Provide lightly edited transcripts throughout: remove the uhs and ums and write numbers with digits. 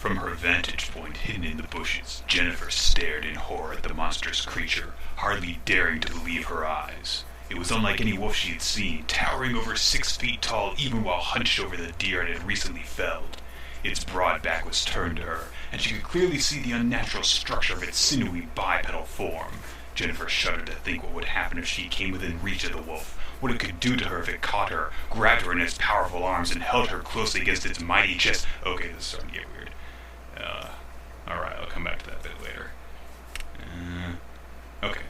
From her vantage point hidden in the bushes, Jennifer stared in horror at the monstrous creature, hardly daring to believe her eyes. It was unlike any wolf she had seen, towering over 6 feet tall even while hunched over the deer it had recently felled. Its broad back was turned to her, and she could clearly see the unnatural structure of its sinewy bipedal form. Jennifer shuddered to think what would happen if she came within reach of the wolf, what it could do to her if it caught her, grabbed her in its powerful arms, and held her closely against its mighty chest. Okay, this is starting to get weird. Alright, I'll come back to that bit later. Okay.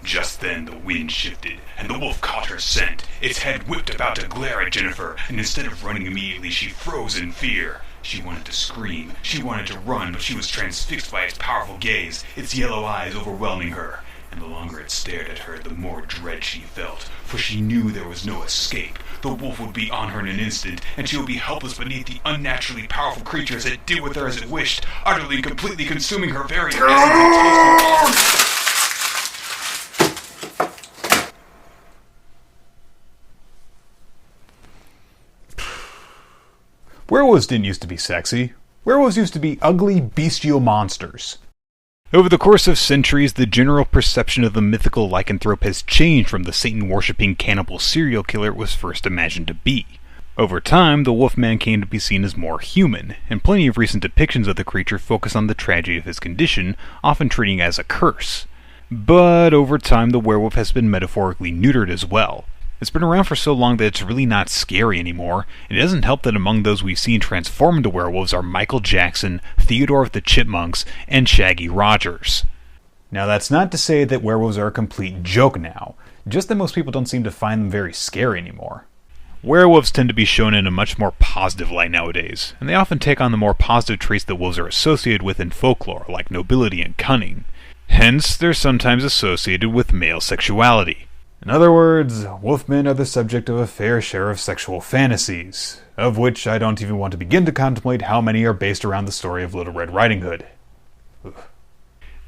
Just then the wind shifted, and the wolf caught her scent. Its head whipped about to glare at Jennifer, and instead of running immediately, she froze in fear. She wanted to scream, she wanted to run, but she was transfixed by its powerful gaze, its yellow eyes overwhelming her. And the longer it stared at her, the more dread she felt, for she knew there was no escape. The wolf would be on her in an instant, and she would be helpless beneath the unnaturally powerful creature as it did with her as it wished, utterly and completely consuming her very essence and tasting. Werewolves didn't used to be sexy. Werewolves used to be ugly, bestial monsters. Over the course of centuries, the general perception of the mythical lycanthrope has changed from the Satan-worshipping cannibal serial killer it was first imagined to be. Over time, the Wolfman came to be seen as more human, and plenty of recent depictions of the creature focus on the tragedy of his condition, often treating it as a curse. But over time, the werewolf has been metaphorically neutered as well. It's been around for so long that it's really not scary anymore, and it doesn't help that among those we've seen transform into werewolves are Michael Jackson, Theodore of the Chipmunks, and Shaggy Rogers. Now that's not to say that werewolves are a complete joke now, just that most people don't seem to find them very scary anymore. Werewolves tend to be shown in a much more positive light nowadays, and they often take on the more positive traits that wolves are associated with in folklore, like nobility and cunning. Hence, they're sometimes associated with male sexuality. In other words, wolfmen are the subject of a fair share of sexual fantasies, of which I don't even want to begin to contemplate how many are based around the story of Little Red Riding Hood. Ugh.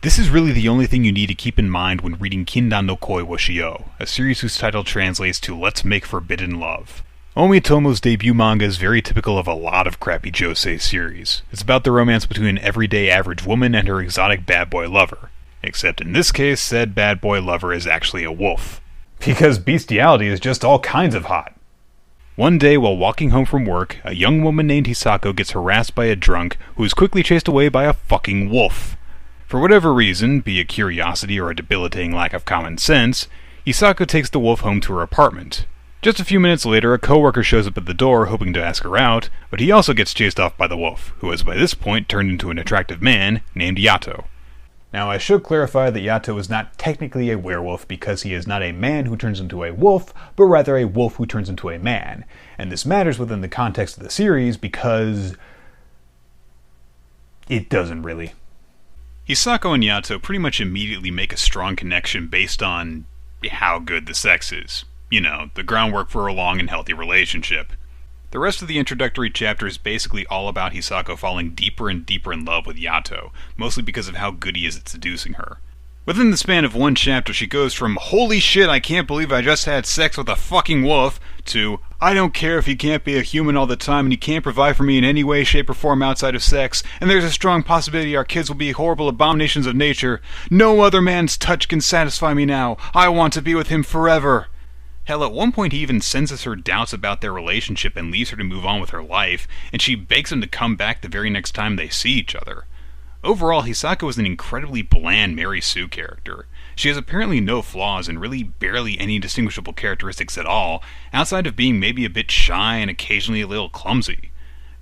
This is really the only thing you need to keep in mind when reading Kindan no Koi wo Shio, a series whose title translates to Let's Make Forbidden Love. Omi Tomo's debut manga is very typical of a lot of crappy josei series. It's about the romance between an everyday average woman and her exotic bad boy lover. Except in this case, said bad boy lover is actually a wolf. Because bestiality is just all kinds of hot. One day, while walking home from work, a young woman named Hisako gets harassed by a drunk who is quickly chased away by a fucking wolf. For whatever reason, be it curiosity or a debilitating lack of common sense, Hisako takes the wolf home to her apartment. Just a few minutes later, a coworker shows up at the door hoping to ask her out, but he also gets chased off by the wolf, who has by this point turned into an attractive man named Yato. Now, I should clarify that Yato is not technically a werewolf because he is not a man who turns into a wolf, but rather a wolf who turns into a man. And this matters within the context of the series because it doesn't really. Hisako and Yato pretty much immediately make a strong connection based on how good the sex is. You know, the groundwork for a long and healthy relationship. The rest of the introductory chapter is basically all about Hisako falling deeper and deeper in love with Yato, mostly because of how good he is at seducing her. Within the span of one chapter, she goes from, "Holy shit, I can't believe I just had sex with a fucking wolf," to, "I don't care if he can't be a human all the time and he can't provide for me in any way, shape, or form outside of sex, and there's a strong possibility our kids will be horrible abominations of nature. No other man's touch can satisfy me now. I want to be with him forever." Hell, at one point he even senses her doubts about their relationship and leaves her to move on with her life, and she begs him to come back the very next time they see each other. Overall, Hisako is an incredibly bland Mary Sue character. She has apparently no flaws and really barely any distinguishable characteristics at all, outside of being maybe a bit shy and occasionally a little clumsy.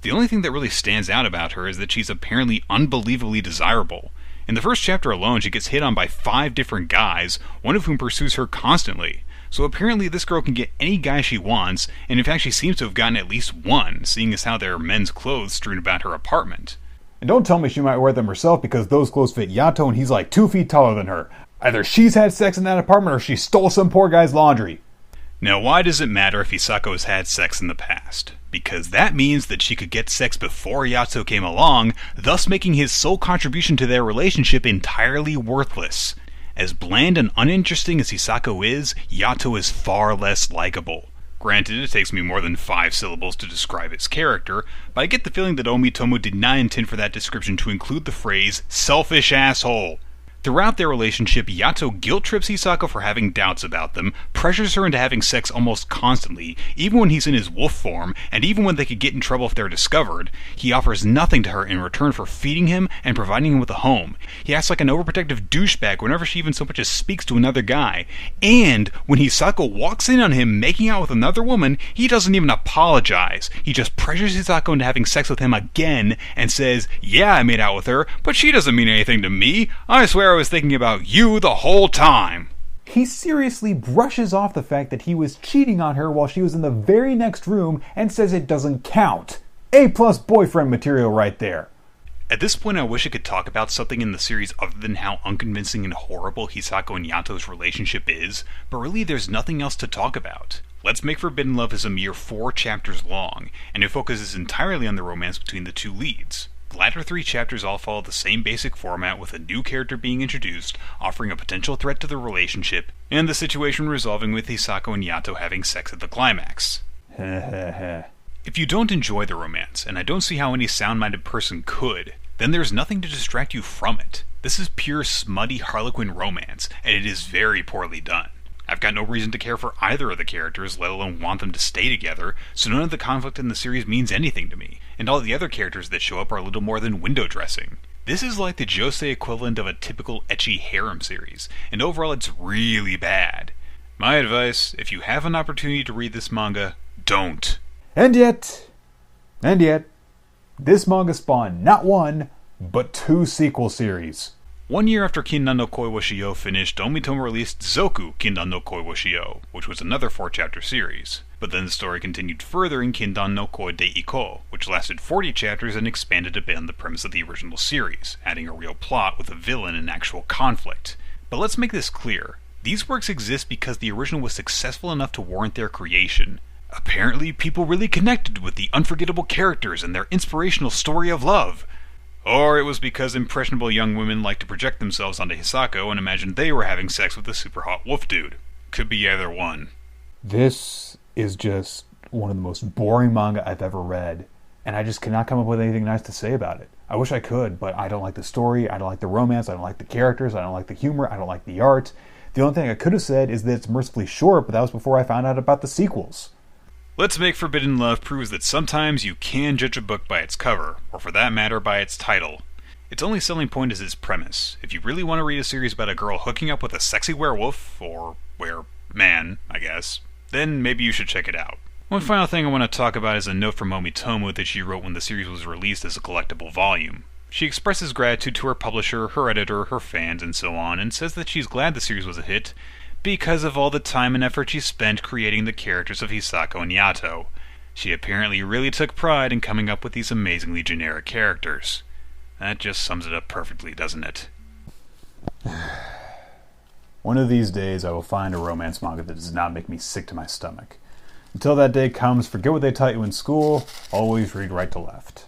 The only thing that really stands out about her is that she's apparently unbelievably desirable. In the first chapter alone, she gets hit on by 5 different guys, one of whom pursues her constantly. So apparently this girl can get any guy she wants, and in fact she seems to have gotten at least one, seeing as how there are men's clothes strewn about her apartment. And don't tell me she might wear them herself because those clothes fit Yato and he's like 2 feet taller than her. Either she's had sex in that apartment or she stole some poor guy's laundry. Now why does it matter if Hisako has had sex in the past? Because that means that she could get sex before Yato came along, thus making his sole contribution to their relationship entirely worthless. As bland and uninteresting as Hisako is, Yato is far less likable. Granted, it takes me more than 5 syllables to describe its character, but I get the feeling that Omitomo did not intend for that description to include the phrase, selfish asshole. Throughout their relationship, Yato guilt-trips Hisako for having doubts about them, pressures her into having sex almost constantly, even when he's in his wolf form, and even when they could get in trouble if they're discovered. He offers nothing to her in return for feeding him and providing him with a home. He acts like an overprotective douchebag whenever she even so much as speaks to another guy. And when Hisako walks in on him making out with another woman, he doesn't even apologize. He just pressures Hisako into having sex with him again and says, "Yeah, I made out with her, but she doesn't mean anything to me. I swear I was thinking about you the whole time." He seriously brushes off the fact that he was cheating on her while she was in the very next room and says it doesn't count. A+ boyfriend material right there. At this point, I wish I could talk about something in the series other than how unconvincing and horrible Hisako and Yato's relationship is, but really there's nothing else to talk about. Let's Make Forbidden Love is a mere 4 chapters long, and it focuses entirely on the romance between the 2 leads. The latter 3 chapters all follow the same basic format, with a new character being introduced, offering a potential threat to the relationship, and the situation resolving with Hisako and Yato having sex at the climax. If you don't enjoy the romance, and I don't see how any sound-minded person could, then there's nothing to distract you from it. This is pure smutty Harlequin romance, and it is very poorly done. I've got no reason to care for either of the characters, let alone want them to stay together, so none of the conflict in the series means anything to me, and all the other characters that show up are little more than window dressing. This is like the josei equivalent of a typical ecchi harem series, and overall it's really bad. My advice, if you have an opportunity to read this manga, don't. And yet, this manga spawned not 1, but 2 sequel series. 1 year after Kindan no Koi wa Shio finished, Omitomo released Zoku Kindan no Koi wa Shio, which was another 4-chapter series. But then the story continued further in Kindan no Koi de Iko, which lasted 40 chapters and expanded a bit on the premise of the original series, adding a real plot with a villain and actual conflict. But let's make this clear. These works exist because the original was successful enough to warrant their creation. Apparently, people really connected with the unforgettable characters and their inspirational story of love. Or it was because impressionable young women like to project themselves onto Hisako and imagine they were having sex with a super hot wolf dude. Could be either one. This is just one of the most boring manga I've ever read, and I just cannot come up with anything nice to say about it. I wish I could, but I don't like the story, I don't like the romance, I don't like the characters, I don't like the humor, I don't like the art. The only thing I could have said is that it's mercifully short, but that was before I found out about the sequels. Let's Make Forbidden Love proves that sometimes you can judge a book by its cover, or for that matter by its title. Its only selling point is its premise. If you really want to read a series about a girl hooking up with a sexy werewolf, or were-man, I guess, then maybe you should check it out. One final thing I want to talk about is a note from Omitomo that she wrote when the series was released as a collectible volume. She expresses gratitude to her publisher, her editor, her fans, and so on, and says that she's glad the series was a hit, because of all the time and effort she spent creating the characters of Hisako and Yato. She apparently really took pride in coming up with these amazingly generic characters. That just sums it up perfectly, doesn't it? One of these days I will find a romance manga that does not make me sick to my stomach. Until that day comes, forget what they taught you in school, always read right to left.